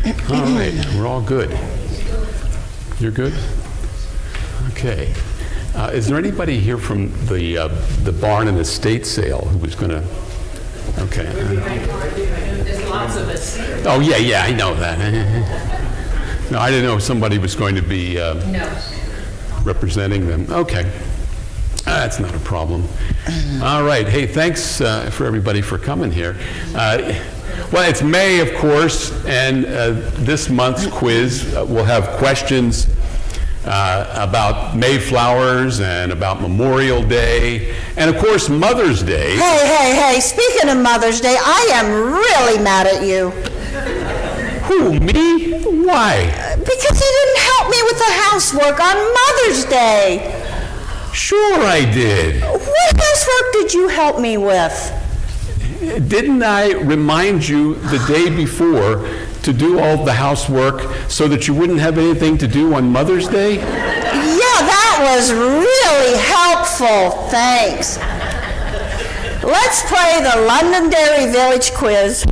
All right, we're all good. You're good? Okay. Is there anybody here from the barn and estate sale who was going to? Okay. There's lots of us. Oh yeah, I know that. No, I didn't know if somebody was going to be No. representing them. Okay. That's not a problem. All right. Hey, thanks for everybody for coming here. Well, it's May, of course, and this month's quiz will have questions about Mayflowers and about Memorial Day, and of course Mother's Day. Hey, speaking of Mother's Day, I am really mad at you. Who, me? Why? Because you didn't help me with the housework on Mother's Day. Sure I did. What housework did you help me with? Didn't I remind you the day before to do all the housework so that you wouldn't have anything to do on Mother's Day? Yeah, that was really helpful. Thanks. Let's play the Londonderry Village quiz.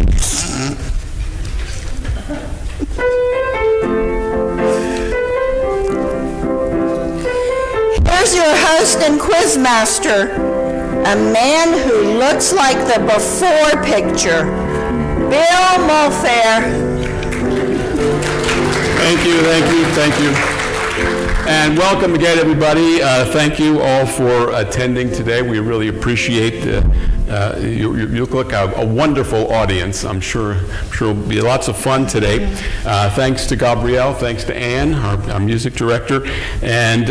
Here's your host and quiz master, a man who looks like the before picture, Bill Mulfair. Thank you. And welcome again, everybody. Thank you all for attending today. We really appreciate you look like a wonderful audience. I'm sure it'll be lots of fun today. Thanks to Gabrielle, thanks to Ann, our music director, and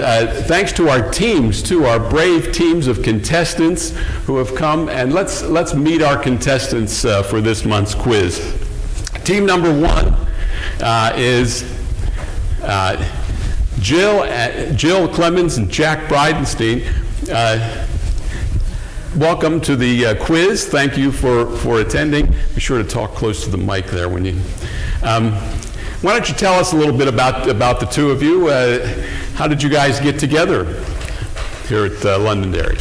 thanks to our teams too, our brave teams of contestants who have come. And let's meet our contestants for this month's quiz. Team number one is Jill Clemens and Jack Bridenstine. Welcome to the quiz. Thank you for attending. Be sure to talk close to the mic there when you. Why don't you tell us a little bit about the two of you? How did you guys get together here at Londonderry?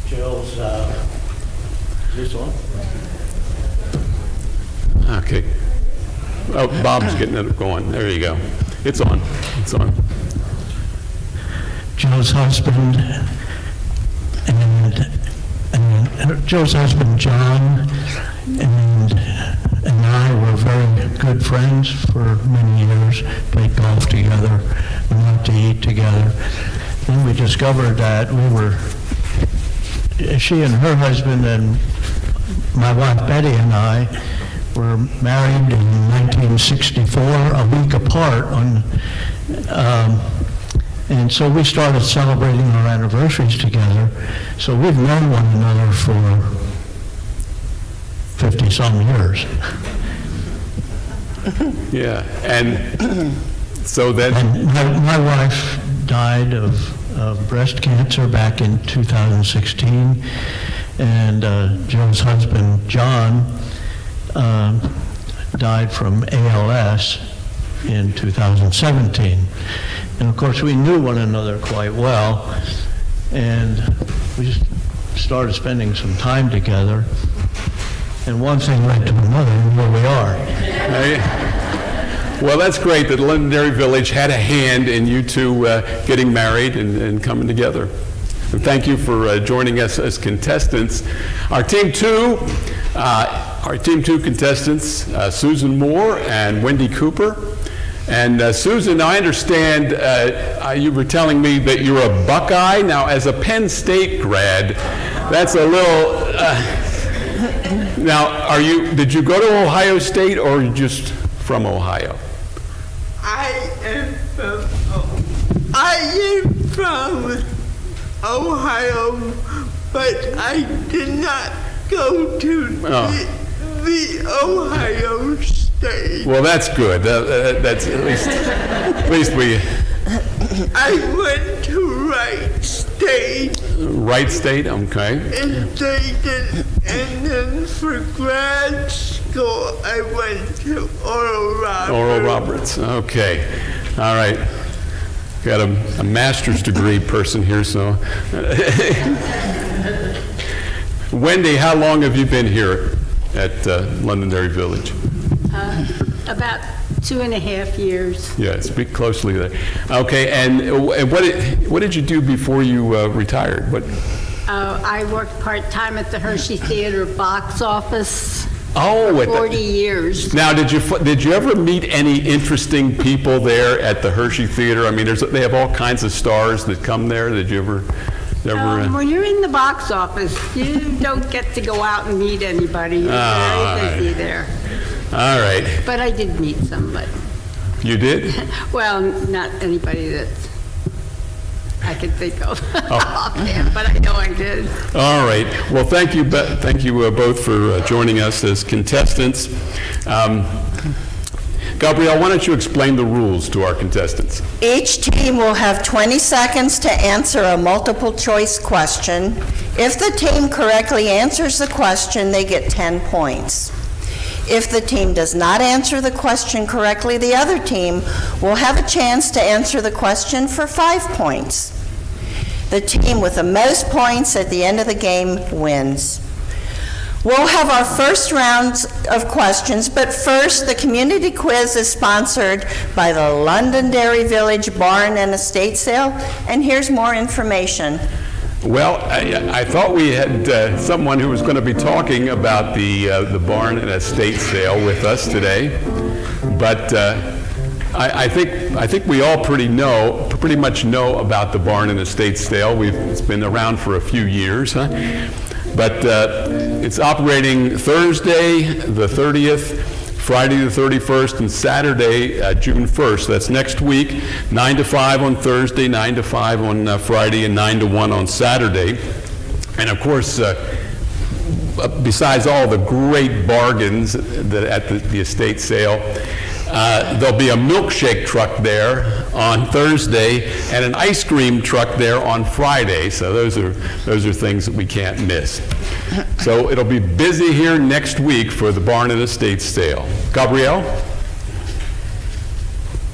Jill's, this one? Okay. Oh, Bob's getting it going. There you go. It's on. Jill's husband and Jill's husband John and I were very good friends for many years. Played golf together, we went to eat together. Then we discovered that she and her husband and my wife Betty and I were married in 1964, a week apart and so we started celebrating our anniversaries together. So we've known one another for 50-some years. Yeah, and so then. And my wife died of breast cancer back in 2016, and Jill's husband, John, died from ALS in 2017. And of course, we knew one another quite well, and we just started spending some time together. And one thing led to another, and here we are. Well, that's great that Londonderry Village had a hand in you two getting married and coming together. And thank you for joining us as contestants. Our team two contestants, Susan Moore and Wendy Cooper. And Susan, I understand you were telling me that you're a Buckeye. Now, as a Penn State grad, that's a little. Now, did you go to Ohio State, or are you just from Ohio? I am from Ohio, but I did not go to the Ohio State. Well, that's good. That's at least we. I went to Wright State. Wright State, okay. And then for grad school, I went to Oral Roberts. Oral Roberts, okay. All right. Got a master's degree person here, so. Wendy, how long have you been here at Londonderry Village? About 2.5 years. Yeah, speak closely there. Okay, and what did you do before you retired? What? I worked part-time at the Hershey Theater box office Oh, for at the- 40 years. Now, did you ever meet any interesting people there at the Hershey Theater? I mean, they have all kinds of stars that come there. Did you ever? When you're in the box office, you don't get to go out and meet anybody. You're very busy there. All right. But I did meet somebody. You did? Well, not anybody that I could think of offhand, but I know I did. All right. Well, thank you both for joining us as contestants. Gabrielle, why don't you explain the rules to our contestants? Each team will have 20 seconds to answer a multiple choice question. If the team correctly answers the question, they get 10 points. If the team does not answer the question correctly, the other team will have a chance to answer the question for 5 points. The team with the most points at the end of the game wins. We'll have our first round of questions, but first, the community quiz is sponsored by the Londonderry Village Barn and Estate Sale, and here's more information. Well, I thought we had someone who was going to be talking about the barn and estate sale with us today, but I think we all pretty much know about the barn and estate sale. It's been around for a few years, huh? But it's operating Thursday, the 30th, Friday the 31st, and Saturday, June 1st. That's next week, 9 to 5 on Thursday, 9 to 5 on Friday, and 9 to 1 on Saturday. And of course, besides all the great bargains at the estate sale, there'll be a milkshake truck there on Thursday and an ice cream truck there on Friday. So those are things that we can't miss. So it'll be busy here next week for the barn and estate sale. Gabrielle?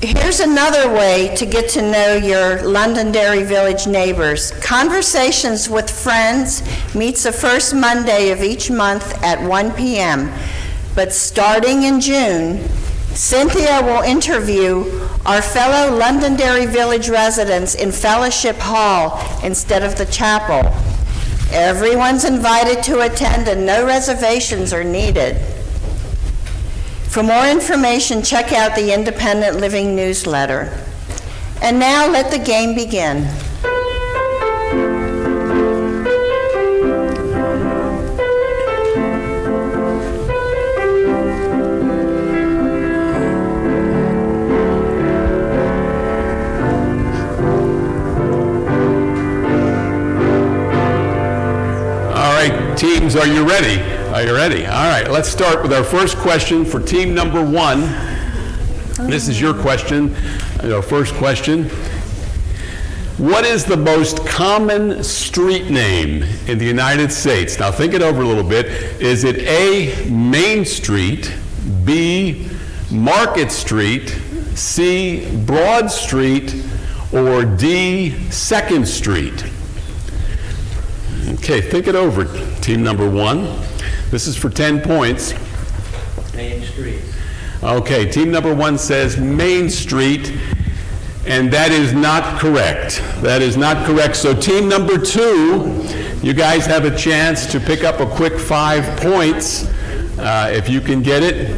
Here's another way to get to know your Londonderry Village neighbors. Conversations with Friends meets the first Monday of each month at 1 p.m. But starting in June, Cynthia will interview our fellow Londonderry Village residents in Fellowship Hall instead of the chapel. Everyone's invited to attend and no reservations are needed. For more information, check out the Independent Living newsletter. And now let the game begin. Teams, are you ready? Are you ready? All right, let's start with our first question for team number 1. This is your question, our first question. What is the most common street name in the United States? Now think it over a little bit. Is it A, Main Street, B, Market Street, C, Broad Street, or D, 2nd Street? Okay, think it over, team number 1. This is for 10 points. Main Street. Okay, team number 1 says Main Street, and that is not correct. That is not correct. So team number 2, you guys have a chance to pick up a quick 5 points, if you can get it.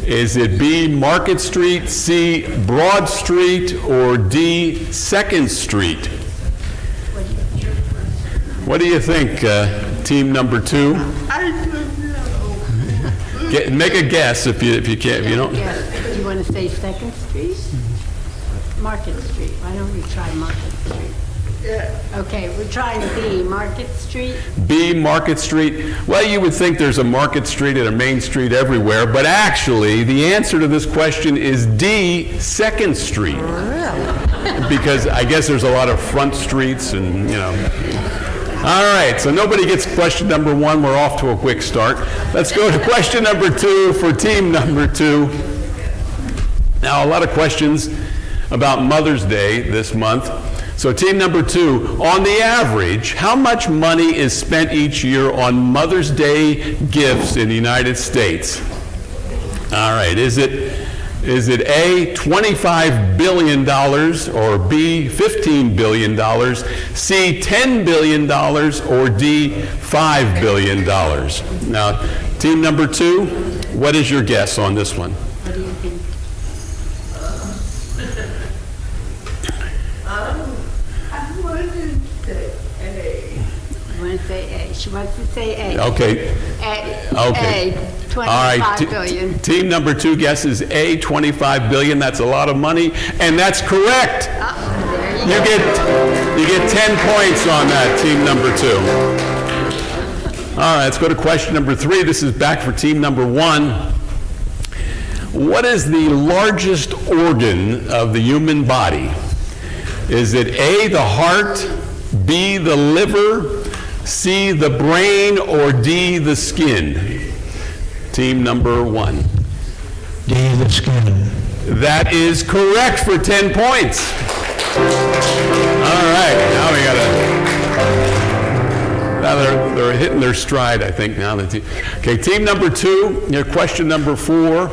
Is it B, Market Street, C, Broad Street, or D, 2nd Street? What do you think, team number 2? I don't know. Make a guess if you can't. If you don't. Yes. Do you want to say 2nd Street? Market Street. Why don't we try Market Street? Yeah. Okay, we're trying B, Market Street. B, Market Street. Well, you would think there's a Market Street and a Main Street everywhere, but actually, the answer to this question is D, 2nd Street. Because I guess there's a lot of front streets and, you know. All right, so nobody gets question number 1. We're off to a quick start. Let's go to question number 2 for team number 2. Now, a lot of questions about Mother's Day this month. So team number 2, on the average, how much money is spent each year on Mother's Day gifts in the United States? All right, is it A, $25 billion, or B, $15 billion, C, $10 billion, or D, $5 billion? Now, team number 2, what is your guess on this one? What do you think? I wanted to say A. You want to say A? She wants to say A. Okay. Okay. A, All right, 25 billion. team number 2 guesses A, $25 billion. That's a lot of money, and that's correct. There you You go. get 10 points on that, team number 2. All right, let's go to question number 3. This is back for team number 1. What is the largest organ of the human body? Is it A, the heart, B, the liver, C, the brain, or D, the skin? Team number 1. D, the skin. That is correct for 10 points. All right, now we gotta, now they're hitting their stride, I think, now. Okay, team number 2, your question number 4.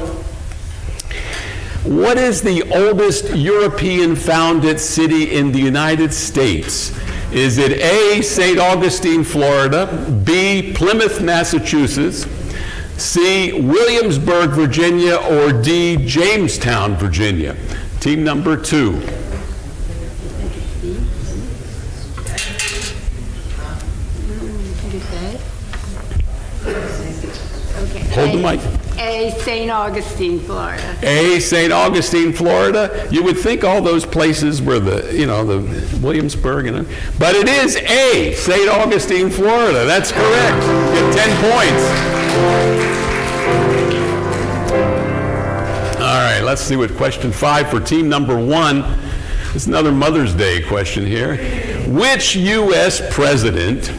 What is the oldest European founded city in the United States? Is it A, St. Augustine, Florida, B, Plymouth, Massachusetts, C, Williamsburg, Virginia, or D, Jamestown, Virginia? Team number 2. Hold the mic. A, St. Augustine, Florida. A, St. Augustine, Florida. You would think all those places were the Williamsburg, but it is A, St. Augustine, Florida. That's correct. Get 10 points. All right, let's see what question 5 for team number 1. It's another Mother's Day question here. Which U.S. president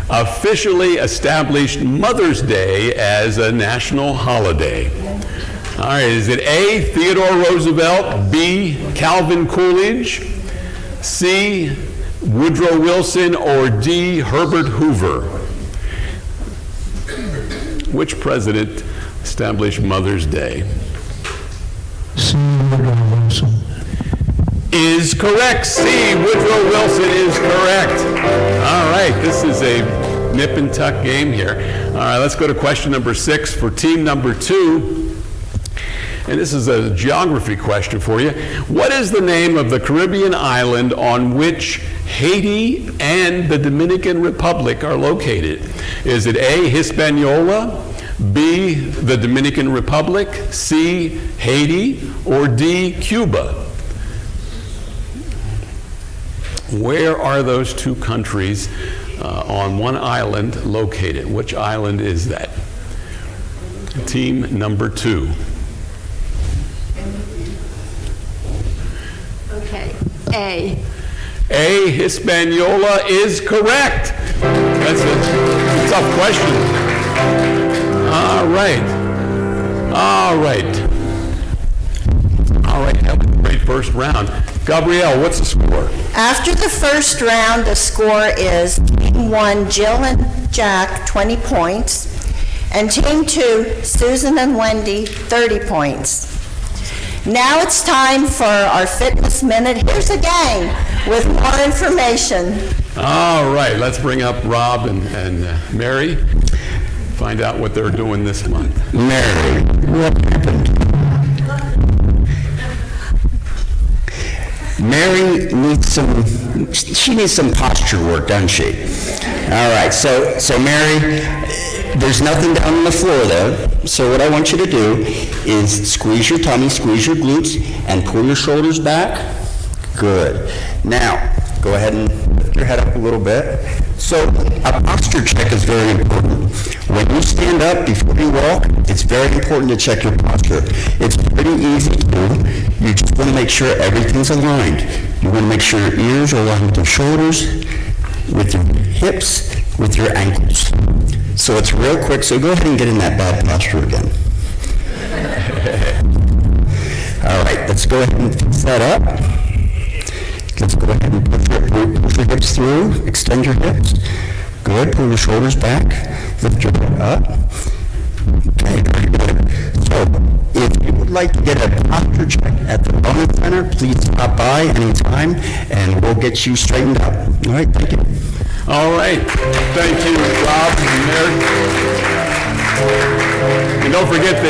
officially established Mother's Day as a national holiday? All right, is it A, Theodore Roosevelt, B, Calvin Coolidge, C, Woodrow Wilson, or D, Herbert Hoover? Which president established Mother's Day? C, Woodrow Wilson. Is correct. C, Woodrow Wilson is correct. All right, this is a nip and tuck game here. All right, let's go to question number 6 for team number 2. And this is a geography question for you. What is the name of the Caribbean island on which Haiti and the Dominican Republic are located? Is it A, Hispaniola, B, the Dominican Republic, C, Haiti, or D, Cuba? Where are those two countries on one island located? Which island is that? Team number 2. Okay. A. A, Hispaniola is correct. That's a tough question. All right. All right. All right, that was a great first round. Gabrielle, what's the score? After the first round, the score is Team 1, Jill and Jack, 20 points, and Team 2, Susan and Wendy, 30 points. Now it's time for our Fitness Minute. Here's a gang with more information. All right, let's bring up Rob and Mary, find out what they're doing this month. Mary, what happened? Mary needs she needs some posture work, doesn't she? All right, so Mary, there's nothing down on the floor there, so what I want you to do is squeeze your tummy, squeeze your glutes, and pull your shoulders back. Good. Now, go ahead and lift your head up a little bit. So a posture check is very important. When you stand up before you walk, it's very important to check your posture. It's pretty easy to do. You just want to make sure everything's aligned. You want to make sure your ears are aligned with your shoulders, with your hips, with your ankles. So it's real quick, so go ahead and get in that bad posture again. All right, let's go ahead and fix that up. Just go ahead and push your hips through, extend your hips. Good, pull your shoulders back, lift your head up. Okay, very good. So, if you would like to get a posture check at the Wellness Center, please stop by anytime, and we'll get you straightened out. All right, thank you. All right. Thank you, Rob and Mary. And don't forget,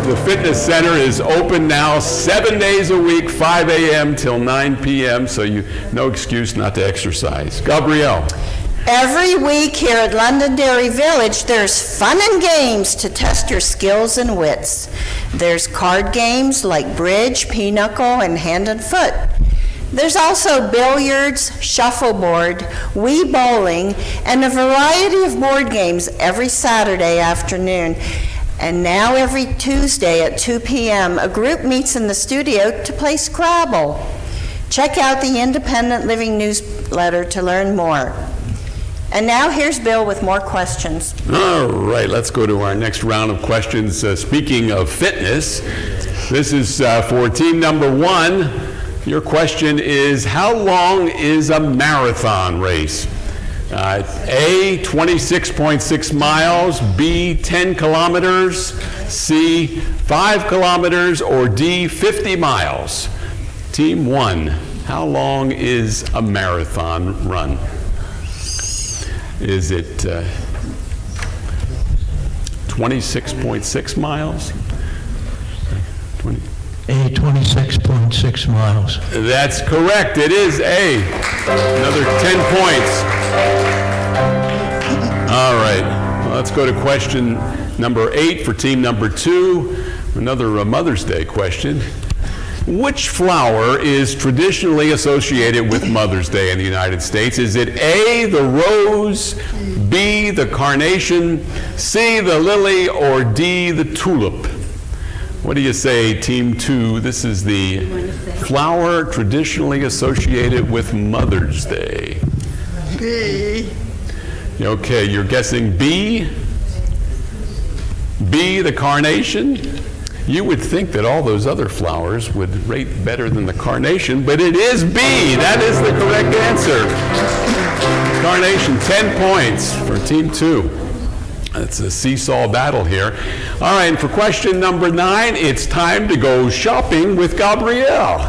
the fitness center is open now 7 days a week, 5 a.m. till 9 p.m., so no excuse not to exercise. Gabrielle. Every week here at Londonderry Village, there's fun and games to test your skills and wits. There's card games like bridge, pinochle, and hand and foot. There's also billiards, shuffleboard, Wii bowling, and a variety of board games every Saturday afternoon. And now every Tuesday at 2 p.m., a group meets in the studio to play Scrabble. Check out the Independent Living newsletter to learn more. And now here's Bill with more questions. All right, let's go to our next round of questions. Speaking of fitness, this is for team number 1. Your question is, how long is a marathon race? A, 26.6 miles, B, 10 kilometers, C, 5 kilometers, or D, 50 miles? Team 1, how long is a marathon run? Is it 26.6 miles? 20. A, 26.6 miles. That's correct. It is A. Another 10 points. All right. Well, let's go to question number 8 for team number 2. Another Mother's Day question. Which flower is traditionally associated with Mother's Day in the United States? Is it A, the rose, B, the carnation, C, the lily, or D, the tulip? What do you say, Team 2? This is the flower traditionally associated with Mother's Day. B. Okay, you're guessing B? B, the carnation? You would think that all those other flowers would rate better than the carnation, but it is B. That is the correct answer. Carnation, 10 points for Team 2. It's a seesaw battle here. All right, and for question number 9, it's time to go shopping with Gabrielle.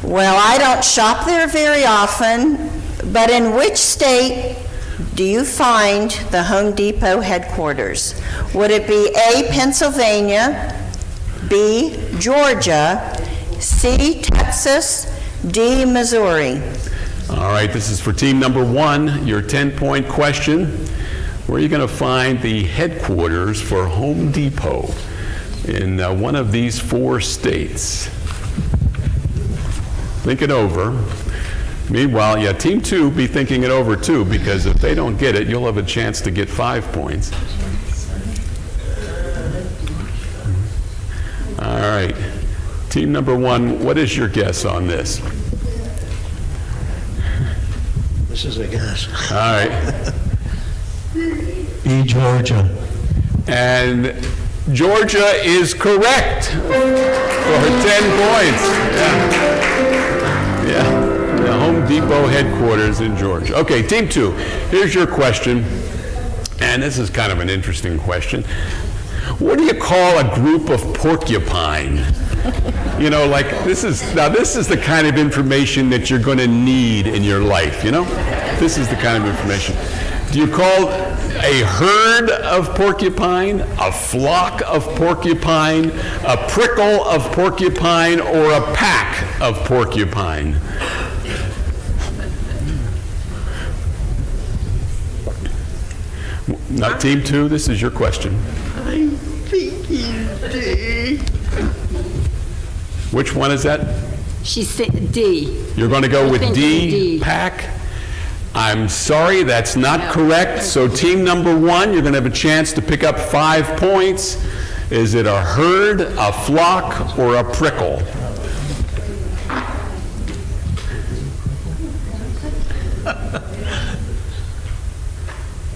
Well, I don't shop there very often, but in which state do you find the Home Depot headquarters? Would it be A, Pennsylvania, B, Georgia, C, Texas, D, Missouri? All right, this is for team number 1, your 10-point question. Where are you going to find the headquarters for Home Depot in one of these 4 states? Think it over. Meanwhile, yeah, Team 2 be thinking it over too, because if they don't get it, you'll have a chance to get 5 points. All right. Team number 1, what is your guess on this? This is a guess. All right. B, Georgia. And Georgia is correct for 10 points. Yeah. The Home Depot headquarters in Georgia. Okay, Team 2, here's your question. And this is kind of an interesting question. What do you call a group of porcupine? You know, like this is the kind of information that you're going to need in your life, you know? This is the kind of information. Do you call a herd of porcupine, a flock of porcupine, a prickle of porcupine, or a pack of porcupine? Now, Team 2, this is your question. I'm thinking D. Which one is that? She said D. You're going to go with thinking D, D. pack? I'm sorry, that's not correct. So team number 1, you're going to have a chance to pick up 5 points. Is it a herd, a flock, or a prickle?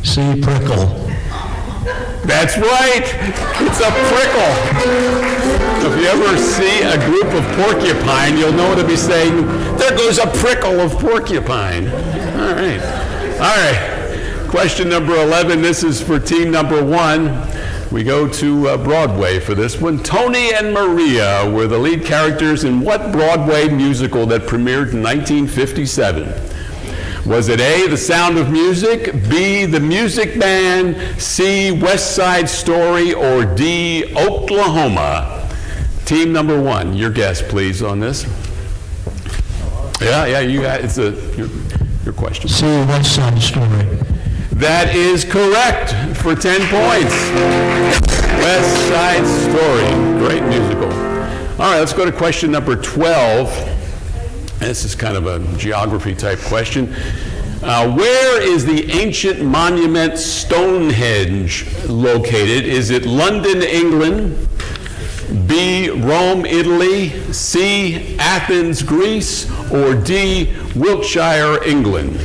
C, prickle. That's right. It's a prickle. If you ever see a group of porcupine, you'll know to be saying, there goes a prickle of porcupine. All right. All right. Question number 11. This is for team number 1. We go to Broadway for this one. Tony and Maria were the lead characters in what Broadway musical that premiered in 1957? Was it A, The Sound of Music, B, The Music Man, C, West Side Story, or D, Oklahoma? Team number 1, your guess, please, on this. Yeah, you got it's your question. See West Side Story. That is correct for 10 points. West Side Story, great musical. All right, let's go to question number 12. This is kind of a geography type question. Where is the ancient monument Stonehenge located? Is it London, England, B, Rome, Italy, C, Athens, Greece, or D, Wiltshire, England?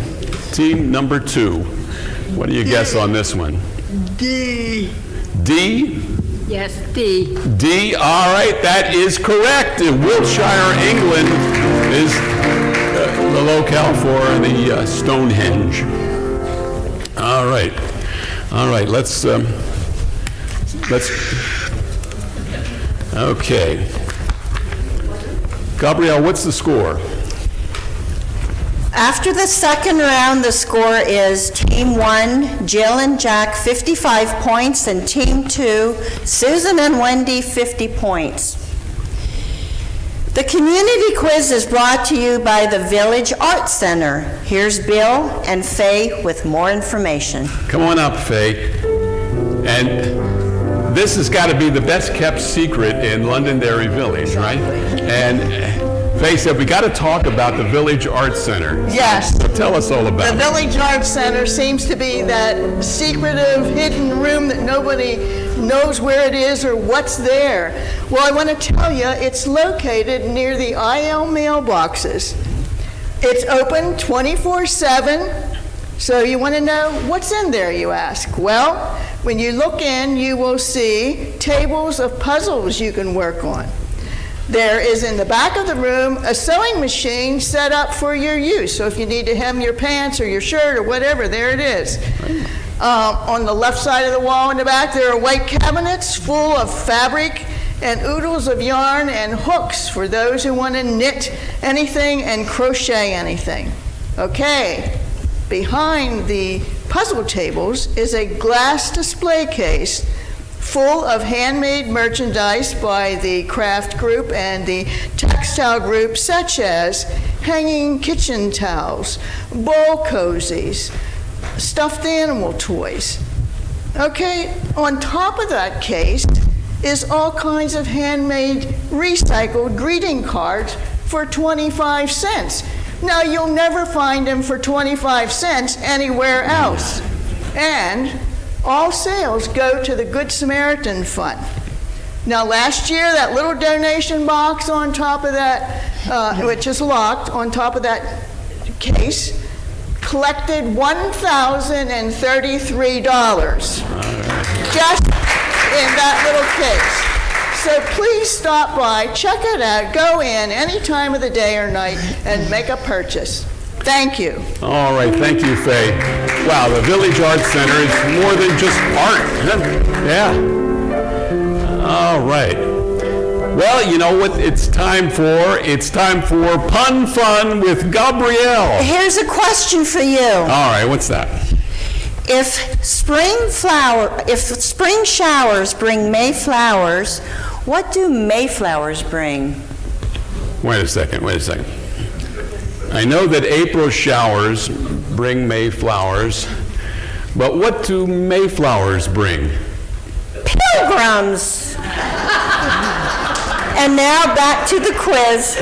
Team number 2. What do you guess on this one? D. D? Yes, D. D, all right, that is correct. Wiltshire, England is the locale for the Stonehenge. All right, okay. Gabrielle, what's the score? After the second round, the score is Team 1, Jill and Jack, 55 points, and Team 2, Susan and Wendy, 50 points. The community quiz is brought to you by the Village Arts Center. Here's Bill and Faye with more information. Come on up, Faye. And this has got to be the best kept secret in Londonderry Village, right? And Faye said, we got to talk about the Village Arts Center. Yes. So tell us all about The it. Village Arts Center seems to be that secretive, hidden room that nobody knows where it is or what's there. Well, I want to tell you, it's located near the IL mailboxes. It's open 24/7. So you want to know what's in there, you ask? Well, when you look in, you will see tables of puzzles you can work on. There is in the back of the room a sewing machine set up for your use. So if you need to hem your pants or your shirt or whatever, there it is. On the left side of the wall in the back, there are white cabinets full of fabric and oodles of yarn and hooks for those who want to knit anything and crochet anything. Okay, behind the puzzle tables is a glass display case full of handmade merchandise by the craft group and the textile group, such as hanging kitchen towels, bowl cozies, stuffed animal toys. Okay, on top of that case is all kinds of handmade recycled greeting cards for 25 cents. Now, you'll never find them for 25 cents anywhere else. And all sales go to the Good Samaritan Fund. Now, last year, that little donation box on top of that, which is locked, on top of that case, collected $1,033 just in that little case. So please stop by, check it out, go in any time of the day or night and make a purchase. Thank you. All right, thank you, Faye. Wow, the Village Arts Center is more than just art. Yeah. All right. Well, you know what it's time for? It's time for Pun Fun with Gabrielle. Here's a question for you. All right, what's that? If spring showers bring May flowers, what do Mayflowers bring? Wait a second. I know that April showers bring May flowers, but what do Mayflowers bring? Pilgrims. And now back to the quiz.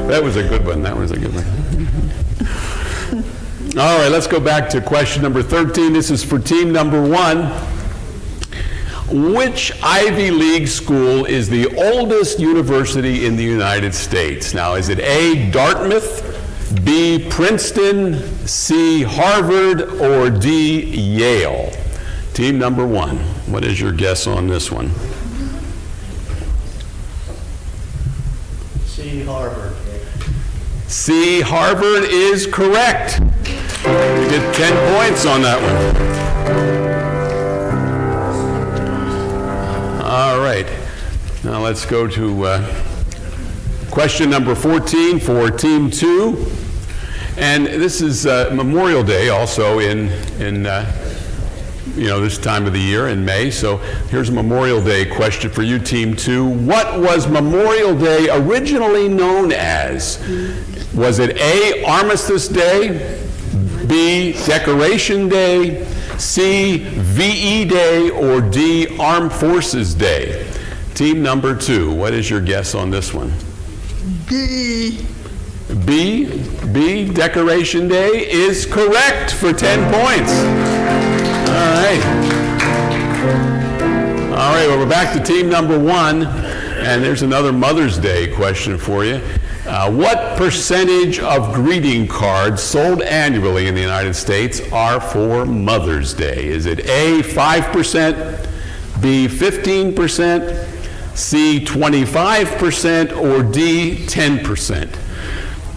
That was a good one. All right, let's go back to question number 13. This is for team number 1. Which Ivy League school is the oldest university in the United States? Now, is it A, Dartmouth, B, Princeton, C, Harvard, or D, Yale? Team number one, what is your guess on this one? C, Harvard. C, Harvard is correct. You get 10 points on that one. All right. Now let's go to question number 14 for Team 2. And this is Memorial Day also in this time of the year in May. So here's a Memorial Day question for you, Team 2. What was Memorial Day originally known as? Was it A, Armistice Day, B, Decoration Day, C, VE Day, or D, Armed Forces Day? Team number 2, what is your guess on this one? B. B, Decoration Day is correct for 10 points. All right. All right, well, we're back to team number 1, and there's another Mother's Day question for you. What percentage of greeting cards sold annually in the United States are for Mother's Day? Is it A, 5%, B, 15%, C, 25%, or D, 10%?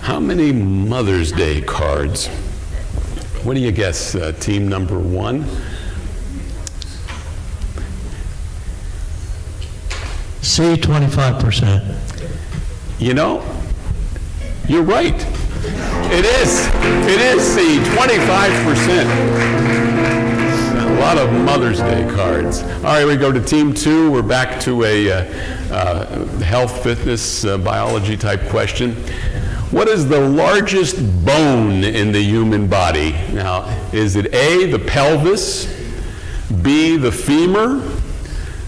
How many Mother's Day cards? What do you guess, team number 1? C, 25%. You know, you're right. It is C, 25%. A lot of Mother's Day cards. All right, we go to team 2. We're back to a health, fitness, biology type question. What is the largest bone in the human body? Now, is it A, the pelvis, B, the femur,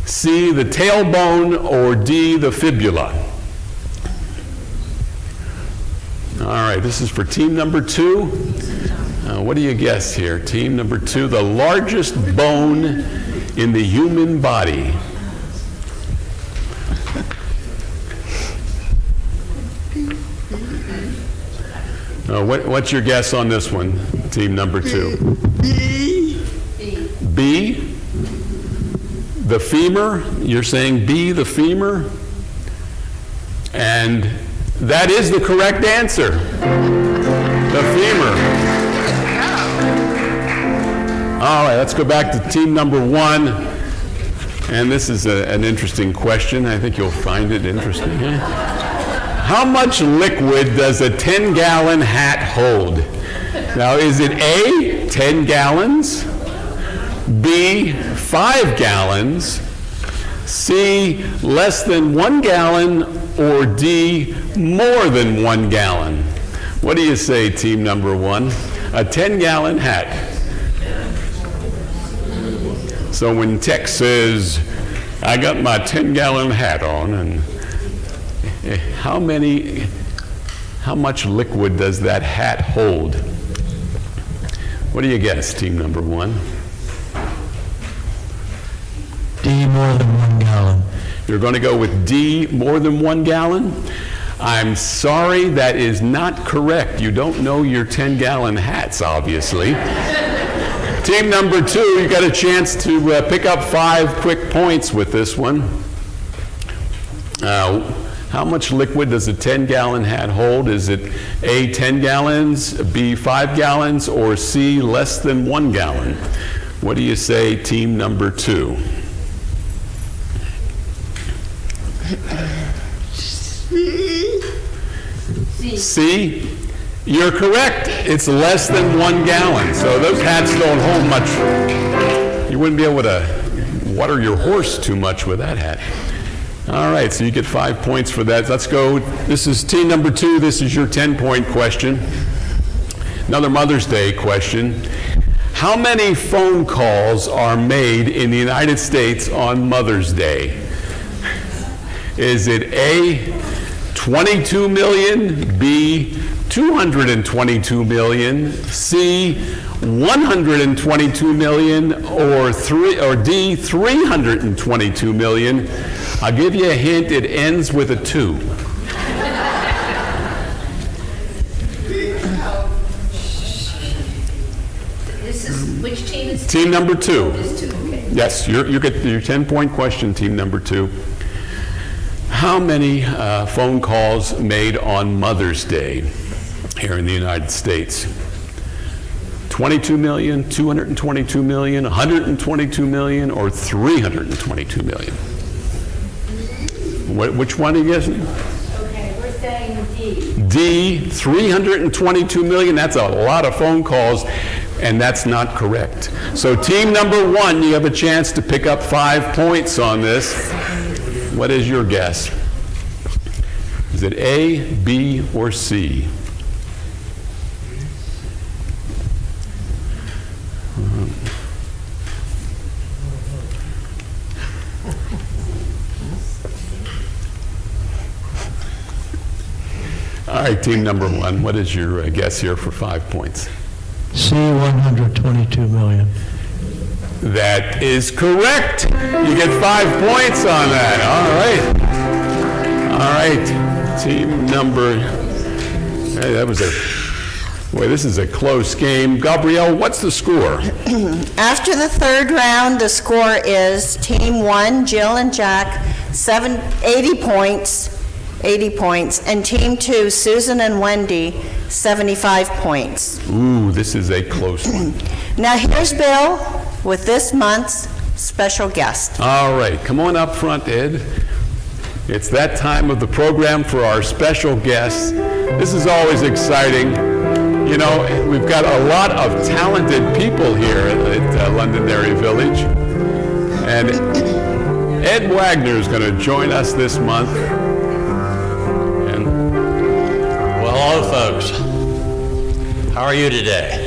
C, the tailbone, or D, the fibula? All right, this is for team number 2. What do you guess here? Team number 2, the largest bone in the human body. What's your guess on this one, team number 2? B, the femur. You're saying B, the femur? And that is the correct answer. The femur. All right, let's go back to team number 1. And this is an interesting question. I think you'll find it interesting. How much liquid does a 10-gallon hat hold? Now, is it A, 10 gallons, B, 5 gallons, C, less than 1 gallon, or D, more than 1 gallon? What do you say, team number 1? A 10-gallon hat. So when Tex says, I got my 10-gallon hat on, and how much liquid does that hat hold? What do you guess, team number 1? D, more than 1 gallon. You're going to go with D, more than 1 gallon? I'm sorry, that is not correct. You don't know your 10-gallon hats, obviously. Team number 2, you got a chance to pick up 5 quick points with this one. How much liquid does a 10-gallon hat hold? Is it A, 10 gallons, B, 5 gallons, or C, less than 1 gallon? What do you say, team number 2? C? You're correct. It's less than 1 gallon. So those hats don't hold much. You wouldn't be able to water your horse too much with that hat. All right, so you get 5 points for that. Let's go. This is team number 2. This is your 10-point question. Another Mother's Day question. How many phone calls are made in the United States on Mother's Day? Is it A, 22 million, B, 222 million, C, 122 million, or D, 322 million? I'll give you a hint, it ends with a 2. This is, which team is? Team number 2. This two, okay. Yes, you get your 10-point question, team number 2. How many phone calls made on Mother's Day here in the United States? 22 million, 222 million, 122 million, or 322 million? Which one are you guessing? Okay, we're saying D. D, 322 million. That's a lot of phone calls, and that's not correct. So team number 1, you have a chance to pick up 5 points on this. What is your guess? Is it A, B, or C? All right, team number 1, what is your guess here for 5 points? C, 122 million. That is correct. You get 5 points on that. All right. Team number, hey, that was boy, this is a close game. Gabrielle, what's the score? After the third round, the score is Team 1, Jill and Jack, 80 points, and Team 2, Susan and Wendy, 75 points. Ooh, this is a close one. Now here's Bill with this month's special guest. All right, come on up front, Ed. It's that time of the program for our special guests. This is always exciting. You know, we've got a lot of talented people here at Londonderry Village. And Ed Wagner is going to join us this month. And Well, hello, folks. How are you today?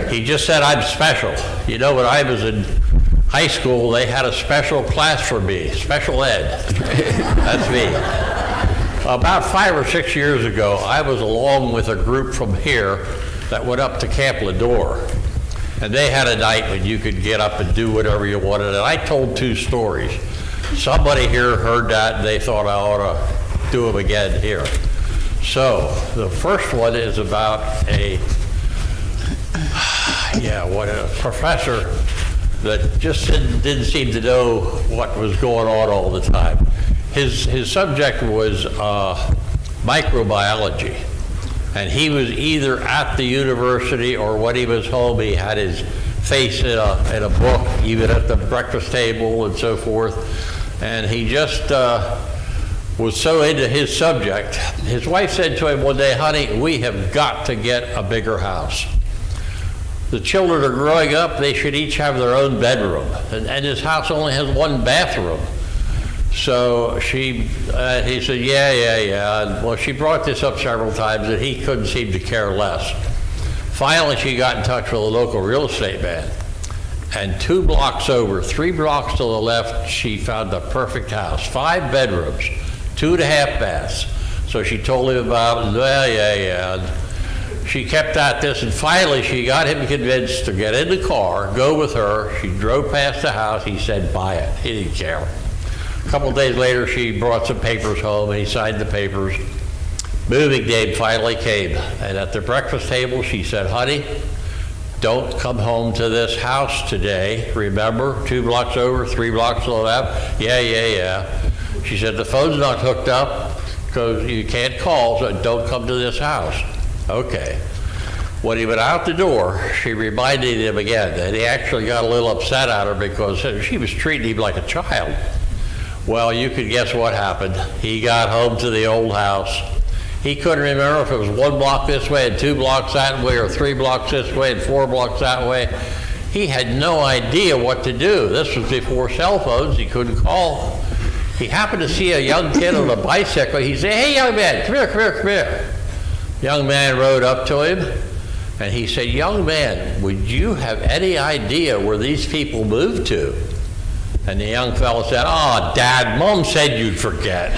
He just said I'm special. You know, when I was in high school, they had a special class for me, special ed. That's me. About 5 or 6 years ago, I was along with a group from here that went up to Camp Ledour. And they had a night when you could get up and do whatever you wanted. And I told 2 stories. Somebody here heard that and they thought I ought to do them again here. So the first one is about a professor that just didn't seem to know what was going on all the time. His subject was microbiology, and he was either at the university or when he was home, he had his face in a book, even at the breakfast table and so forth, and he just was so into his subject. His wife said to him one day, "Honey, we have got to get a bigger house. The children are growing up, they should each have their own bedroom. And his house only has 1 bathroom. So he said, yeah. And, well, she brought this up several times and he couldn't seem to care less. Finally, she got in touch with a local real estate man. And 2 blocks over, 3 blocks to the left, she found the perfect house. 5 bedrooms, 2.5 baths. So she told him about it, yeah. And she kept at this, and finally she got him convinced to get in the car, go with her. She drove past the house. He said, buy it. He didn't care. A couple of days later, she brought some papers home, and he signed the papers. Moving day finally came, and at the breakfast table, she said, honey, don't come home to this house today. Remember, 2 blocks over, 3 blocks to the left? Yeah. She said, the phone's not hooked up because you can't call, so don't come to this house. Okay. When he went out the door, she reminded him again, and he actually got a little upset at her because she was treating him like a child. Well, you could guess what happened. He got home to the old house. He couldn't remember if it was 1 block this way and 2 blocks that way, or 3 blocks this way and 4 blocks that way. He had no idea what to do. This was before cell phones. He couldn't call. He happened to see a young kid on a bicycle. He said, hey, young man, come here. Young man rode up to him, and he said, young man, would you have any idea where these people moved to? And the young fellow said, oh, Dad, Mom said you'd forget.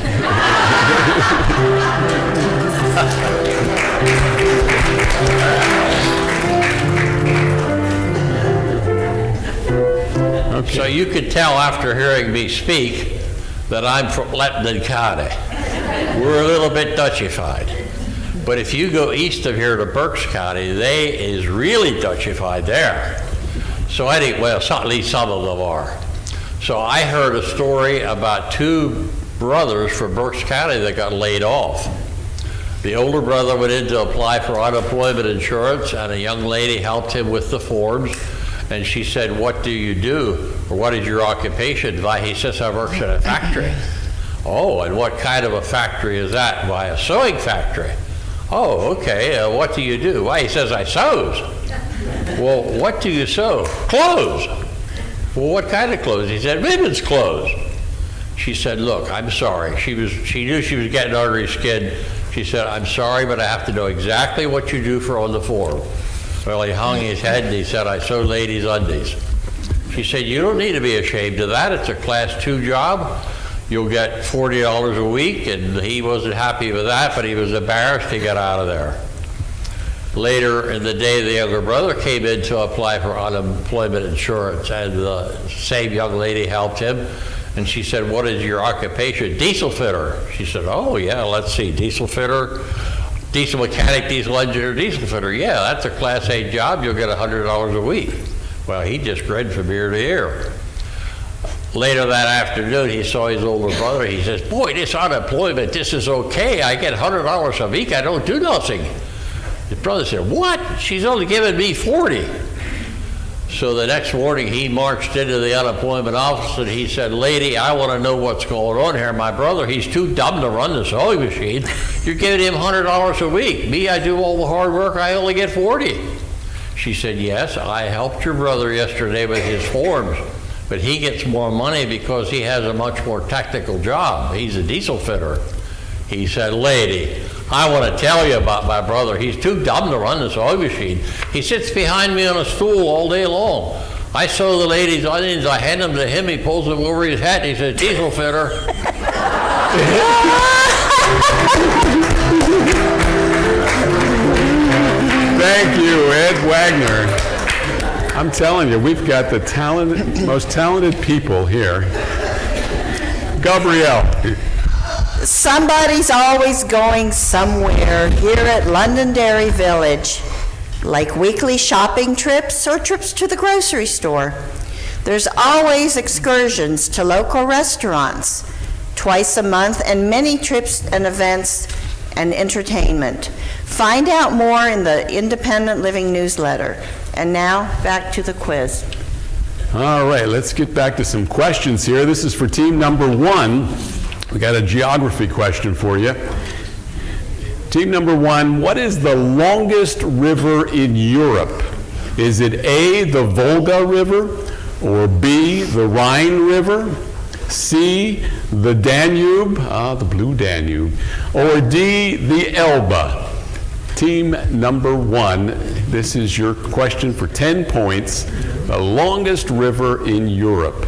Okay. So you could tell after hearing me speak that I'm from Lebanon County. We're a little bit Dutchified. But if you go east of here to Berks County, they is really Dutchified there. So well, at least some of them are. So I heard a story about two brothers from Berks County that got laid off. The older brother went in to apply for unemployment insurance, and a young lady helped him with the forms. And she said, "What do you do? Or what is your occupation?" Why, he says, "I work at a factory." "Oh, and what kind of a factory is that?" "Why, a sewing factory." "Oh, okay. What do you do?" "Why," he says, "I sews." "Well, what do you sew?" "Clothes." "Well, what kind of clothes?" He said, "Women's clothes." She said, "Look, I'm sorry." She knew she was getting under his skin. She said, "I'm sorry, but I have to know exactly what you do on the form." Well, he hung his head and he said, "I sew ladies' undies." She said, "You don't need to be ashamed of that. It's a Class 2 job. You'll get $40 a week." And he wasn't happy with that, but he was embarrassed to get out of there. Later in the day, the younger brother came in to apply for unemployment insurance, and the same young lady helped him. And she said, "What is your occupation?" "Diesel fitter." She said, "Oh, yeah, let's see, diesel fitter, diesel mechanic, diesel engineer, diesel fitter. Yeah, that's a Class A job. You'll get $100 a week." Well, he just grinned from ear to ear. Later that afternoon, he saw his older brother. He says, "Boy, this unemployment, this is okay. I get $100 a week. I don't do nothing." His brother said, "What? She's only giving me 40. So the next morning, he marched into the unemployment office and he said, "Lady, I want to know what's going on here. My brother, he's too dumb to run the sewing machine. You're giving him $100 a week. Me, I do all the hard work. I only get 40. She said, "Yes, I helped your brother yesterday with his forms, but he gets more money because he has a much more technical job. He's a diesel fitter." He said, "Lady, I want to tell you about my brother. He's too dumb to run the sewing machine. He sits behind me on a stool all day long. I sew the ladies' onions, I hand them to him, he pulls them over his head, and he says, 'Diesel fitter.'" Thank you, Ed Wagner. I'm telling you, we've got the most talented people here. Gabrielle. Somebody's always going somewhere here at Londonderry Village, like weekly shopping trips or trips to the grocery store. There's always excursions to local restaurants twice a month, and many trips and events and entertainment. Find out more in the Independent Living newsletter. And now, back to the quiz. All right, let's get back to some questions here. This is for team number 1. We got a geography question for you. Team number 1, what is the longest river in Europe? Is it A, the Volga River, or B, the Rhine River, C, the Danube, the blue Danube, or D, the Elbe? Team number 1, this is your question for 10 points. The longest river in Europe.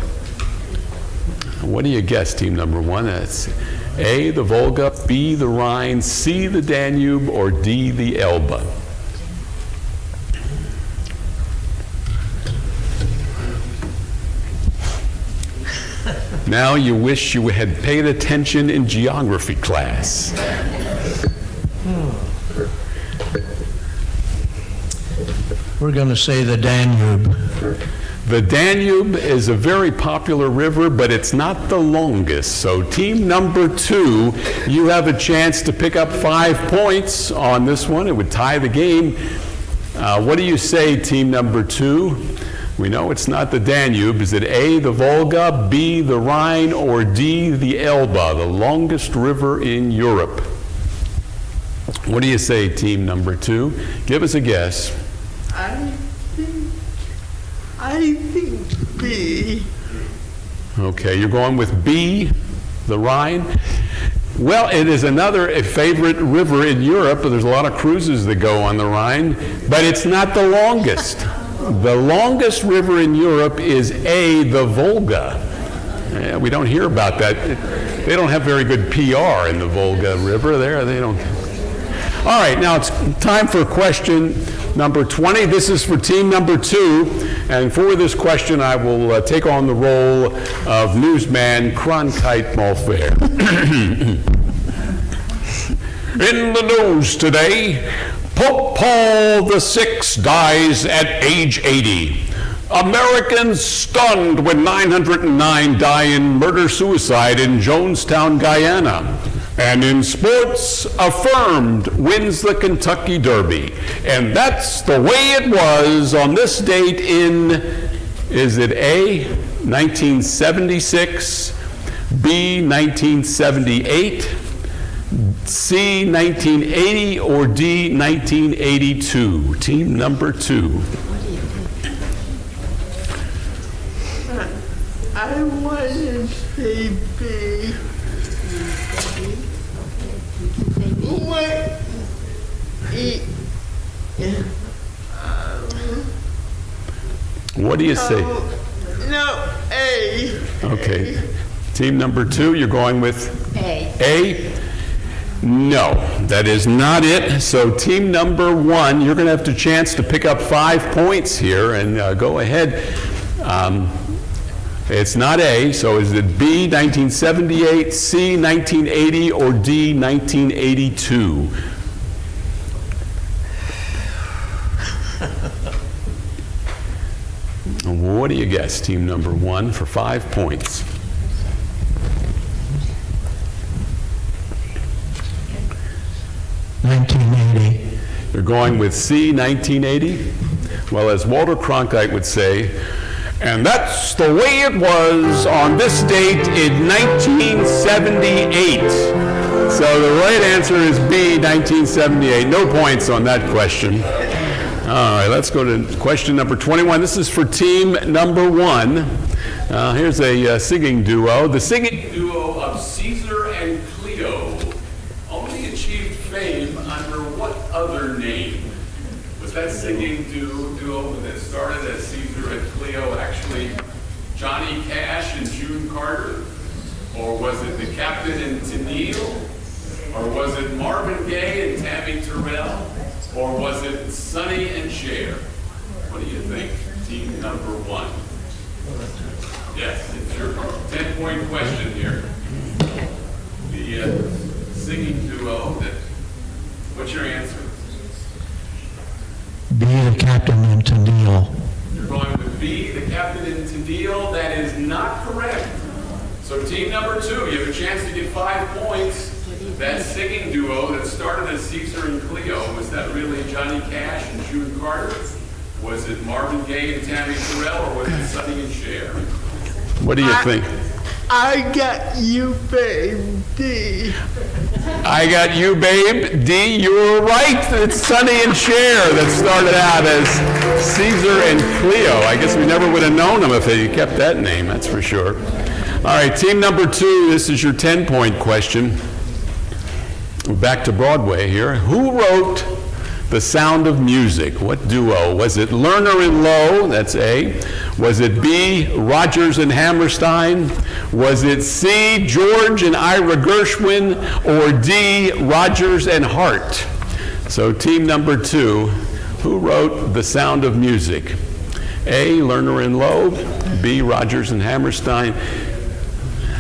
What do you guess, team number 1? That's A, the Volga, B, the Rhine, C, the Danube, or D, the Elbe. Now you wish you had paid attention in geography class. We're going to say the Danube. The Danube is a very popular river, but it's not the longest. So team number 2, you have a chance to pick up 5 points on this one. It would tie the game. What do you say, team number 2? We know it's not the Danube. Is it A, the Volga, B, the Rhine, or D, the Elbe, the longest river in Europe? What do you say, team number 2? Give us a guess. I think B. Okay, you're going with B, the Rhine? Well, it is another favorite river in Europe. There's a lot of cruises that go on the Rhine, but it's not the longest. The longest river in Europe is A, the Volga. Yeah, we don't hear about that. They don't have very good PR in the Volga River there. They don't. All right, now it's time for question number 20. This is for team number 2, and for this question, I will take on the role of newsman Cronkite Mulfair. In the news today, Pope Paul VI dies at age 80. Americans stunned when 909 die in murder-suicide in Jonestown, Guyana. And in sports, Affirmed wins the Kentucky Derby. And that's the way it was on this date in, is it A, 1976, B, 1978, C, 1980, or D, 1982? Team number 2. I want to say B. What? What do you say? No, A. Okay. Team number 2, you're going with A. A? No, that is not it. So team number 1, you're going to have a chance to pick up 5 points here and go ahead. It's not A, so is it B, 1978, C, 1980, or D, 1982? What do you guess, team number 1, for 5 points? You're going with C, 1980? Well, as Walter Cronkite would say, and that's the way it was on this date in 1978. So the right answer is B, 1978. No points on that question. All right, let's go to question number 21. This is for team number 1. Here's a singing duo. The singing duo of Caesar and Cleo only achieved fame under what other name? Was that singing duo that started as Caesar and Cleo actually Johnny Cash and June Carter? Or was it the Captain and Tennille? Or was it Marvin Gaye and Tammy Terrell? Or was it Sonny and Cher? What do you think, team number 1? Yes, it's your 10-point question here. The singing duo what's your answer? B, the Captain and Tennille. You're going with B, the Captain and Tennille. That is not correct. So team number 2, you have a chance to get 5 points. That singing duo that started as Caesar and Cleo, was that really Johnny Cash and June Carter? Was it Marvin Gaye and Tammy Terrell, or was it Sonny and Cher? What do you think? I got you, babe, D. I got you, babe. D, you're right. It's Sonny and Cher that started out as Caesar and Cleo. I guess we never would have known them if they kept that name, that's for sure. All right, team number 2, this is your 10-point question. Back to Broadway here. Who wrote The Sound of Music? What duo? Was it Lerner and Loewe? That's A. Was it B, Rodgers and Hammerstein? Was it C, George and Ira Gershwin? Or D, Rodgers and Hart? So team number 2, who wrote The Sound of Music? A, Lerner and Loewe. B, Rodgers and Hammerstein.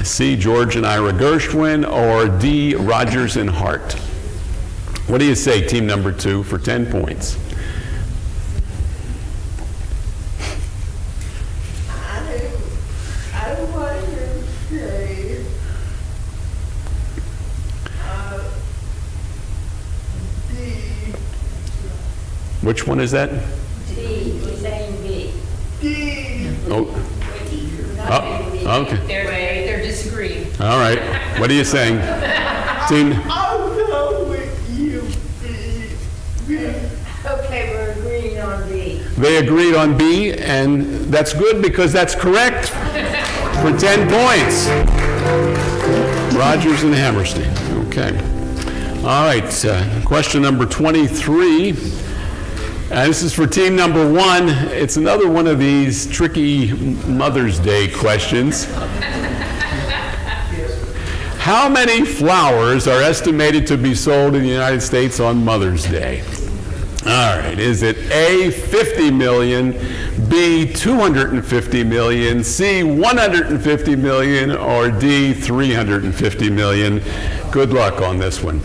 C, George and Ira Gershwin, or D, Rodgers and Hart? What do you say, team number 2, for 10 points? I want to say D. Which one is that? D, he's saying B. D. Oh, okay. They're disagreeing. All right. What are you saying? Team, I'll go with you, B. B. Okay, we're agreeing on B. they agreed on B, and that's good because that's correct for 10 points. Rodgers and Hammerstein. Okay. All right. Question number 23. This is for team number 1. It's another one of these tricky Mother's Day questions. How many flowers are estimated to be sold in the United States on Mother's Day? All right, is it A, 50 million, B, 250 million, C, 150 million, or D, 350 million? Good luck on this one.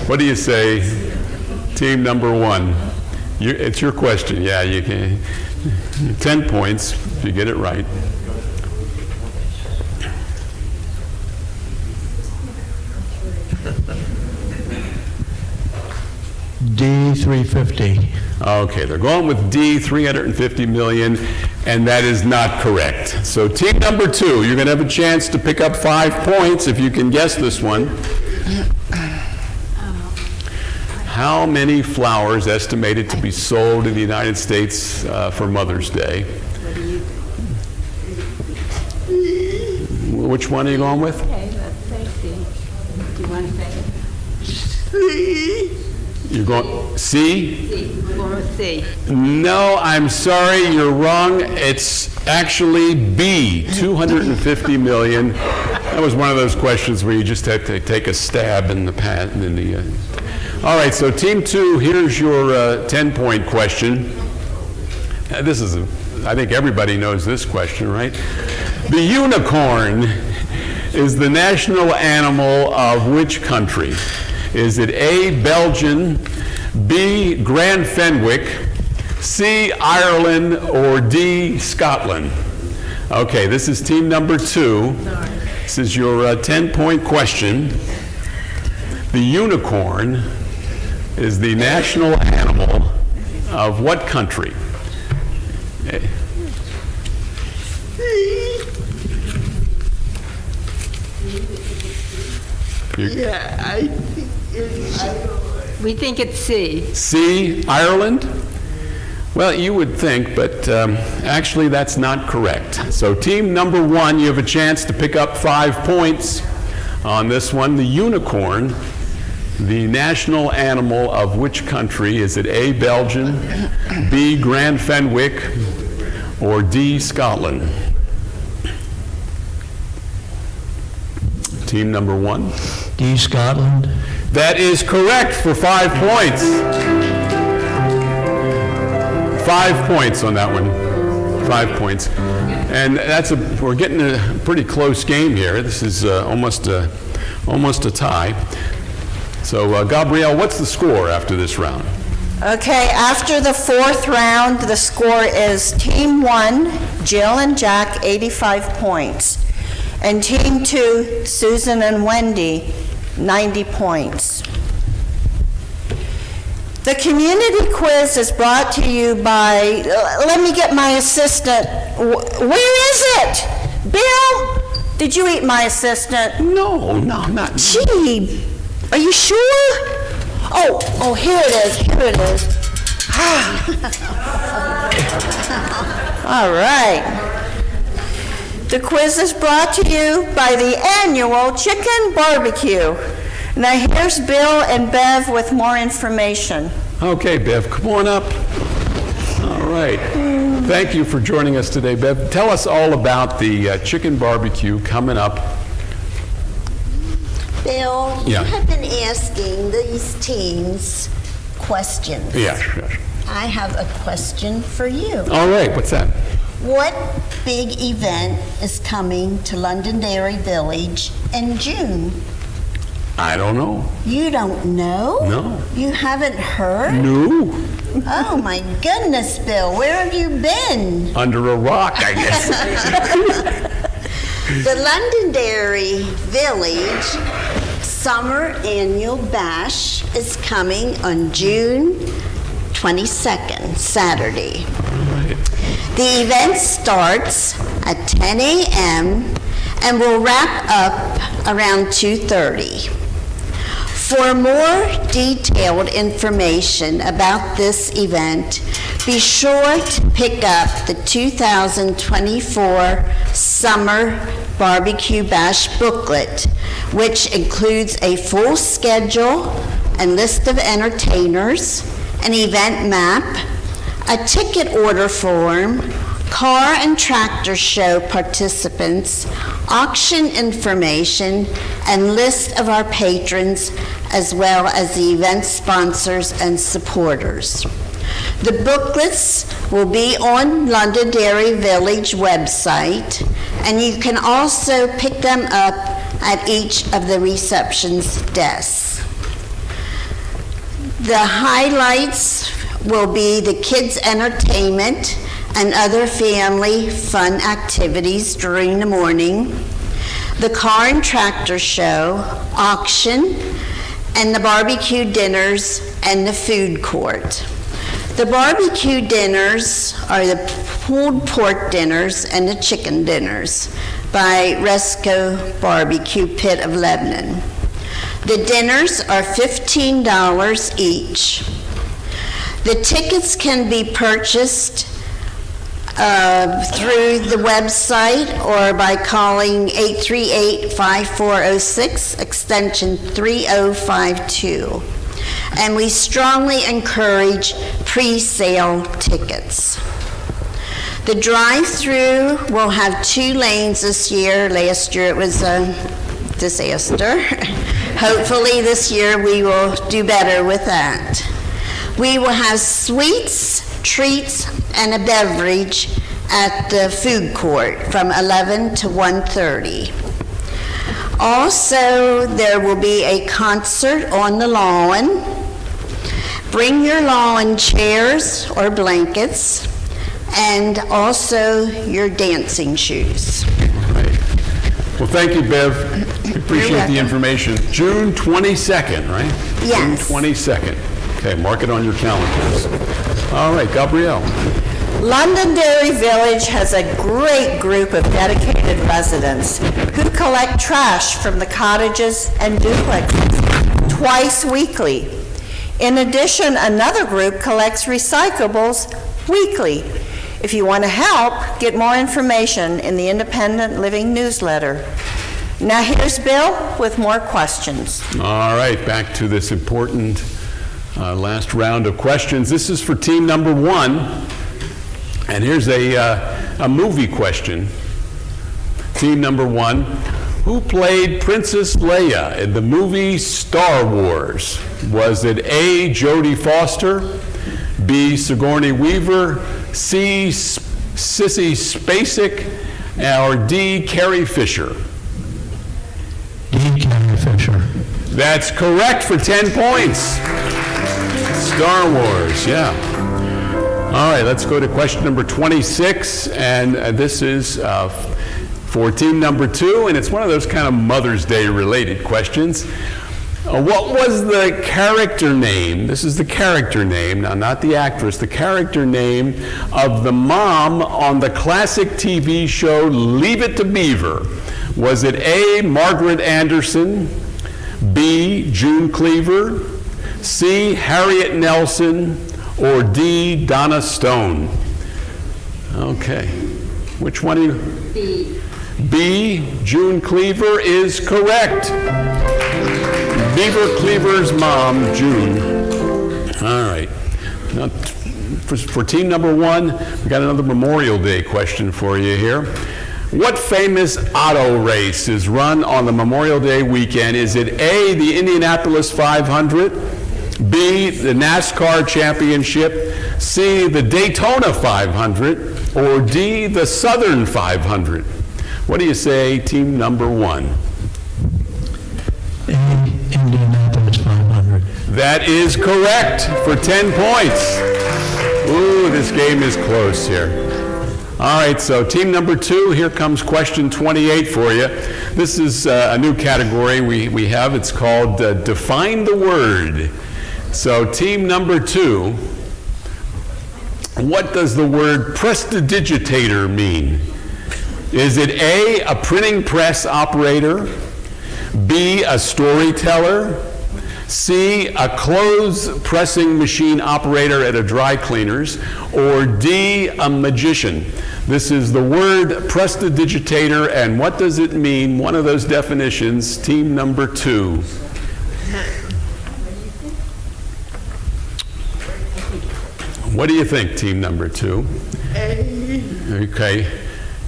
What do you say, team number one? It's your question, yeah, you can, 10 points if you get it right. D 350. Okay, they're going with D, 350 million, and that is not correct. So team number two, you're going to have a chance to pick up 5 points if you can guess this one. How many flowers estimated to be sold in the United States for Mother's Day? Which one are you going with? Okay, let's say C. Do you want to say You're going C? C? We're going with C. No, I'm sorry, you're wrong. It's actually B, 250 million. That was one of those questions where you just had to take a stab in the All right, so team two, here's your 10-point question. This is, I think everybody knows this question, right? The unicorn is the national animal of which country? Is it A, Belgium, B, Grand Fenwick, C, Ireland, or D, Scotland? Okay, this is team number two. This is your 10-point question. The unicorn is the national animal of what country? We think it's C. C, Ireland? Well, you would think, but actually that's not correct. So team number one, you have a chance to pick up 5 points on this one. The unicorn, the national animal of which country? Is it A, Belgium, B, Grand Fenwick, or D, Scotland? Team number one. D, Scotland. That is correct for 5 points. 5 points on that one. 5 points. And we're getting a pretty close game here. This is almost a tie. So, Gabrielle, what's the score after this round? Okay, after the fourth round, the score is Team 1, Jill and Jack, 85 points. And Team 2, Susan and Wendy, 90 points. The community quiz is brought to you by, let me get my assistant. Where is it? Bill, did you eat my assistant? No, not. Gee, are you sure? Oh, here it is. All right. The quiz is brought to you by the annual Chicken Barbecue. Now here's Bill and Bev with more information. Okay, Bev, come on up. All right. Thank you for joining us today, Bev. Tell us all about the chicken barbecue coming up. Bill, Yeah. you have been asking these teams questions. Yeah, sure. I have a question for you. All right, what's that? What big event is coming to Londonderry Village in June? I don't know. You don't know? No. You haven't heard? No. Oh my goodness, Bill, where have you been? Under a rock, I guess. The Londonderry Village Summer Annual Bash is coming on June 22nd, Saturday. The event starts at 10 a.m. and will wrap up around 2:30. For more detailed information about this event, be sure to pick up the 2024 Summer Barbecue Bash booklet, which includes a full schedule and list of entertainers, an event map, a ticket order form, car and tractor show participants, auction information, and list of our patrons, as well as the event sponsors and supporters. The booklets will be on Londonderry Village website, and you can also pick them up at each of the reception's desks. The highlights will be the kids' entertainment and other family fun activities during the morning, the car and tractor show, auction, and the barbecue dinners and the food court. The barbecue dinners are the pulled pork dinners and the chicken dinners by Resco Barbecue Pit of Lebanon. The dinners are $15 each. The tickets can be purchased through the website or by calling 838-5406, extension 3052. And we strongly encourage pre-sale tickets. The drive-through will have 2 lanes this year. Last year it was a disaster. Hopefully this year we will do better with that. We will have sweets, treats, and a beverage at the food court from 11 to 1:30. Also, there will be a concert on the lawn. Bring your lawn chairs or blankets, and also your dancing shoes. Right. Well, thank you, Bev. We appreciate the welcome. information. June 22nd, right? Yes. June 22nd. Okay, mark it on your calendars. All right, Gabrielle. Londonderry Village has a great group of dedicated residents who collect trash from the cottages and duplexes twice weekly. In addition, another group collects recyclables weekly. If you want to help, get more information in the Independent Living newsletter. Now here's Bill with more questions. All right, back to this important last round of questions. This is for team number 1. And here's a movie question. Team number 1, who played Princess Leia in the movie Star Wars? Was it A, Jodie Foster, B, Sigourney Weaver, C, Sissy Spacek, or D, Carrie Fisher? D. Carrie Fisher. That's correct for 10 points. Star Wars, yeah. All right, let's go to question number 26, and this is for team number 2, and it's one of those kind of Mother's Day related questions. What was the character name? This is the character name, now not the actress, the character name of the mom on the classic TV show Leave It to Beaver. Was it A, Margaret Anderson, B, June Cleaver, C, Harriet Nelson, or D, Donna Stone? Okay. Which one are you? B. B, June Cleaver is correct. Beaver Cleaver's mom, June. All right. Now, for team number 1, we got another Memorial Day question for you here. What famous auto race is run on the Memorial Day weekend? Is it A, the Indianapolis 500, B, the NASCAR Championship, C, the Daytona 500, or D, the Southern 500? What do you say, team number 1? A. Indianapolis 500. That is correct for 10 points. Ooh, this game is close here. All right, so team number 2, here comes question 28 for you. This is a new category we have. It's called Define the Word. So team number 2, what does the word prestidigitator mean? Is it A, a printing press operator, B, a storyteller, C, a clothes pressing machine operator at a dry cleaner's, or D, a magician? This is the word prestidigitator, and what does it mean? One of those definitions, team number 2. What do you think, team number 2? A. Okay.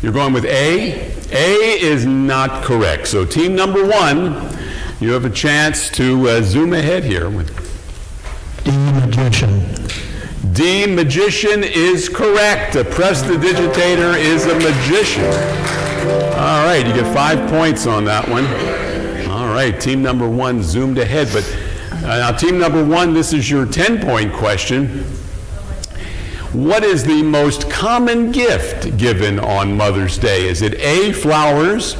You're going with A? A is not correct. So team number 1, you have a chance to zoom ahead here. D. Magician. D, magician is correct. A prestidigitator is a magician. All right, you get 5 points on that one. All right, team number 1 zoomed ahead, but Now, team number one, this is your 10-point question. What is the most common gift given on Mother's Day? Is it A, flowers,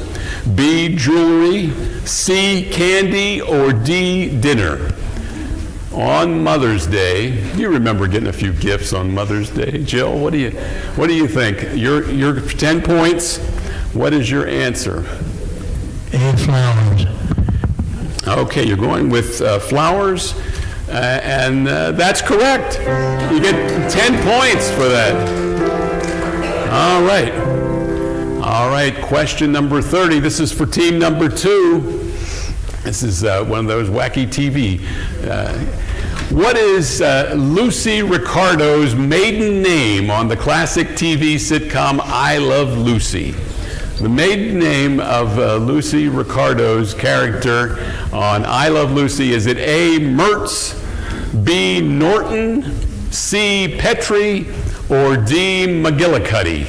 B, jewelry, C, candy, or D, dinner? On Mother's Day, you remember getting a few gifts on Mother's Day. Jill, what do you think? Your 10 points, what is your answer? A, flowers. Okay, you're going with flowers, and that's correct. You get 10 points for that. All right. All right, question number 30. This is for team number 2. This is one of those wacky TV. What is Lucy Ricardo's maiden name on the classic TV sitcom I Love Lucy? The maiden name of Lucy Ricardo's character on I Love Lucy, is it A, Mertz, B, Norton, C, Petrie, or D, McGillicuddy?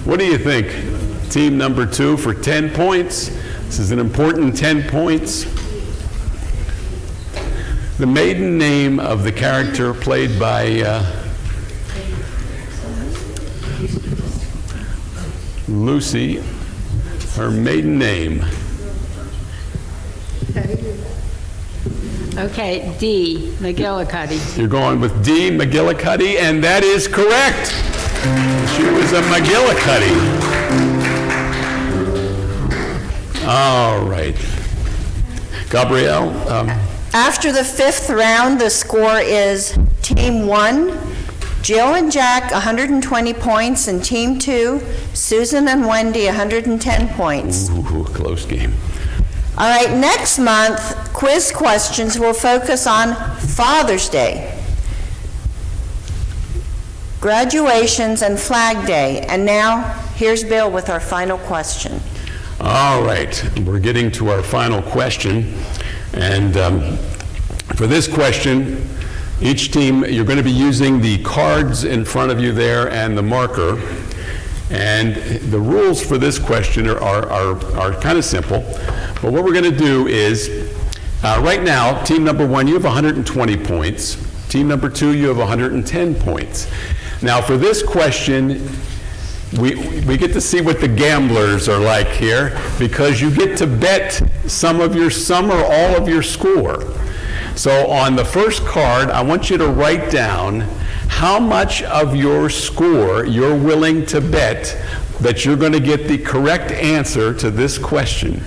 What do you think? Team number 2 for 10 points. This is an important 10 points. The maiden name of the character played by Lucy, her maiden name. Okay, D, McGillicuddy. You're going with D, McGillicuddy, and that is correct. She was a McGillicuddy. All right. Gabrielle? After the 5th round, the score is Team 1, Jill and Jack, 120 points, and Team 2, Susan and Wendy, 110 points. Ooh, close game. All right, next month, quiz questions will focus on Father's Day, graduations, and Flag Day. And now, here's Bill with our final question. All right, we're getting to our final question. And for this question, each team, you're going to be using the cards in front of you there and the marker. And the rules for this question are kind of simple. But what we're going to do is, right now, team number 1, you have 120 points. Team number 2, you have 110 points. Now, for this question, we get to see what the gamblers are like here, because you get to bet some or all of your score. So on the first card, I want you to write down how much of your score you're willing to bet that you're going to get the correct answer to this question.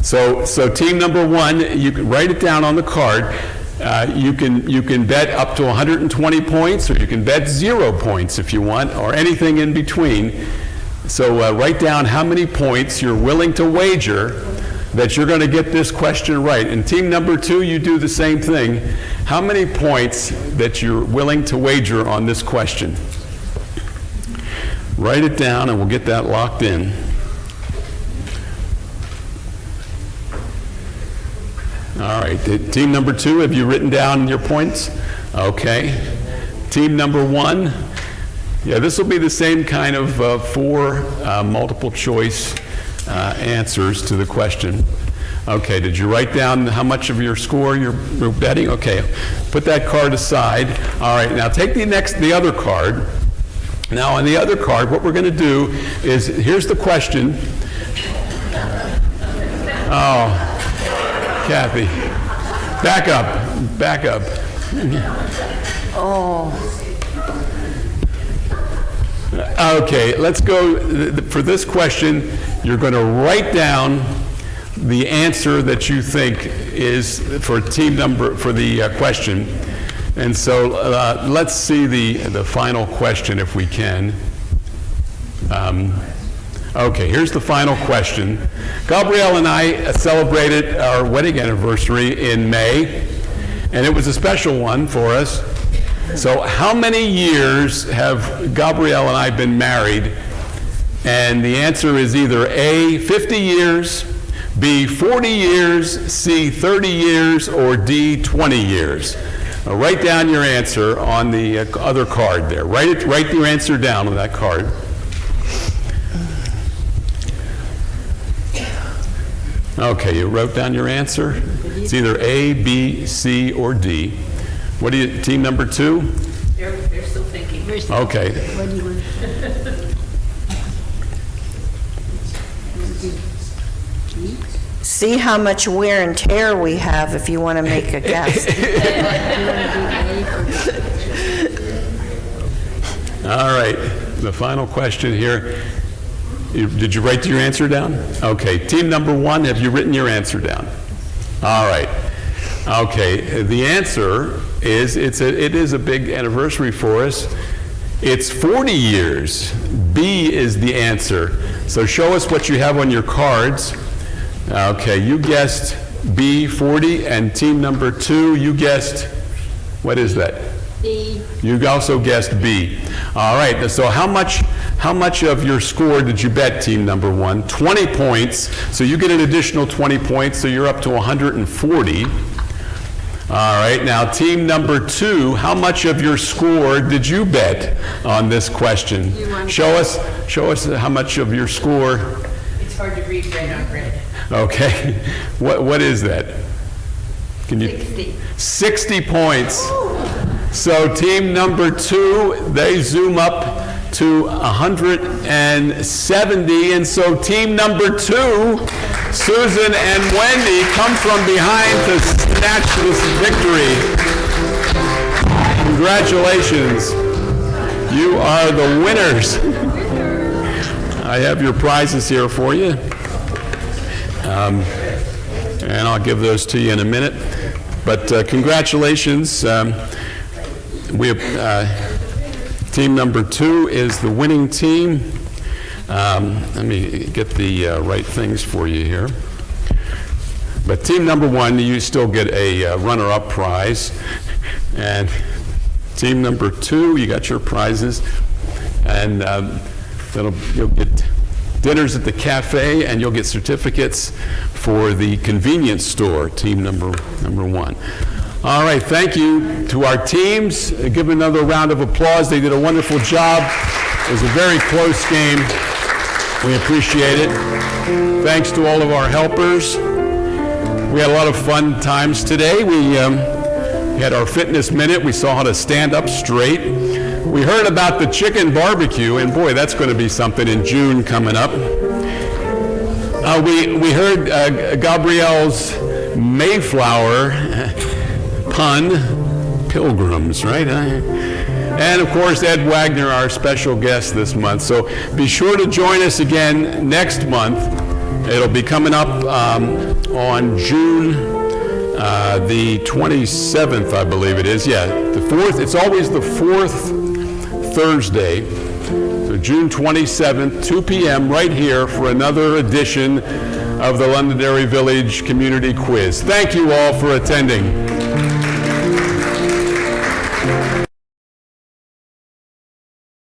So team number 1, you can write it down on the card. You can bet up to 120 points, or you can bet 0 points if you want, or anything in between. So write down how many points you're willing to wager that you're going to get this question right. And team number 2, you do the same thing. How many points that you're willing to wager on this question? Write it down, and we'll get that locked in. All right, team number 2, have you written down your points? Okay. Team number 1, yeah, this will be the same kind of 4 multiple choice answers to the question. Okay, did you write down how much of your score you're betting? Okay, put that card aside. All right, now take the other card. Now on the other card, what we're going to do is, here's the question. Oh. Kathy, back up. Oh. Okay, let's go. For this question, you're going to write down the answer that you think is for the question. And so let's see the final question if we can. Okay, here's the final question. Gabrielle and I celebrated our wedding anniversary in May, and it was a special one for us. So how many years have Gabrielle and I been married? And the answer is either A, 50 years, B, 40 years, C, 30 years, or D, 20 years. Now write down your answer on the other card there. Write your answer down on that card. Okay, you wrote down your answer? It's either A, B, C, or D. What do you, team number 2? They're still thinking. Okay. What do you want? See how much wear and tear we have if you want to make a guess. All right, the final question here. Did you write your answer down? Okay, team number 1, have you written your answer down? All right. Okay, the answer is, it is a big anniversary for us. It's 40 years. B is the answer. So show us what you have on your cards. Okay, you guessed B, 40, and team number 2, you guessed, what is that? B. You also guessed B. All right, so how much of your score did you bet, team number 1? 20 points, so you get an additional 20 points, so you're up to 140. All right, now team number 2, how much of your score did you bet on this question? Show us how much of your score. It's hard to read red on red. Okay, what is that? Can you? 60. 60 points. So team number 2, they zoom up to 170, and so team number 2, Susan and Wendy, come from behind to snatch this victory. Congratulations. You are the winners. I have your prizes here for you. And I'll give those to you in a minute. But congratulations. We have, team number 2 is the winning team. Let me get the right things for you here. But team number 1, you still get a runner-up prize. And team number 2, you got your prizes. And you'll get dinners at the cafe, and you'll get certificates for the convenience store, team number 1. All right, thank you to our teams. Give them another round of applause. They did a wonderful job. It was a very close game. We appreciate it. Thanks to all of our helpers. We had a lot of fun times today. We had our fitness minute. We saw how to stand up straight. We heard about the chicken barbecue, and boy, that's going to be something in June coming up. We heard Gabrielle's Mayflower pun, pilgrims, right? And of course, Ed Wagner, our special guest this month. So be sure to join us again next month. It'll be coming up on June the 27th, I believe it is. Yeah, the 4th. It's always the 4th Thursday. So June 27th, 2 p.m. right here for another edition of the Londonderry Village Community Quiz. Thank you all for attending.